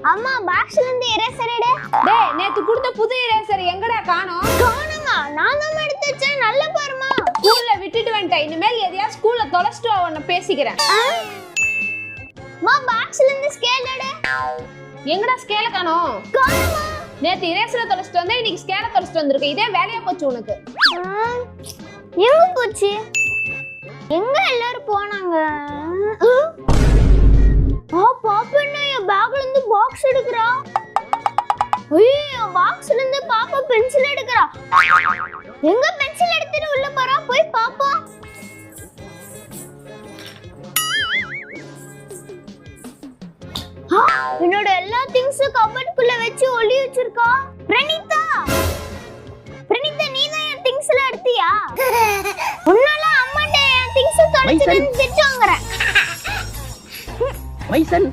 அம்மா பாக்ஸ்ல இருந்து இரேசர் எடு. டேய் நேத்து கொடுத்த புது இரேசர் எங்கடா காணோம்? காணுமா? நான் தான் எடுத்து வச்சேன். நல்ல பாருமா. ஸ்கூல்ல விட்டுட்டு வந்துட்டேன். இனிமேல் எதையா ஸ்கூல்ல தொலைச்சிட்டு அவன பேசிக்கிறேன். மா பாக்ஸ்ல இருந்து ஸ்கேல் எடு. எங்கடா ஸ்கேல காணோம்? காணுமா? நேத்து இரேசரை தொலைச்சிட்டு வந்தேன். இன்னைக்கு ஸ்கேல தொலைச்சிட்டு வந்திருக்க. இதே வேலையா போச்சு உனக்கு. எங்க போச்சு? எங்க எல்லாரும் போனாங்க? பாப்பா என் பேக்ல இருந்து பாக்ஸ் எடுக்கறா. ஐயோ பாக்ஸ்ல இருந்து பாப்பா பென்சில் எடுக்கறா. எங்க பென்சில் எடுத்துட்டு உள்ள போறா? போய் பாப்பா. என்னோட எல்லா திங்ஸ் கபோர்டுக்குள்ள வச்சு ஒளி வச்சிருக்கா. பிரணீதா நீ தான் என் திங்ஸ்ல எடுத்தியா? உன்னால அம்மாட்ட என் திங்ஸ் தொலைச்சிட்டு திட்டுவாங்கற. மைசன்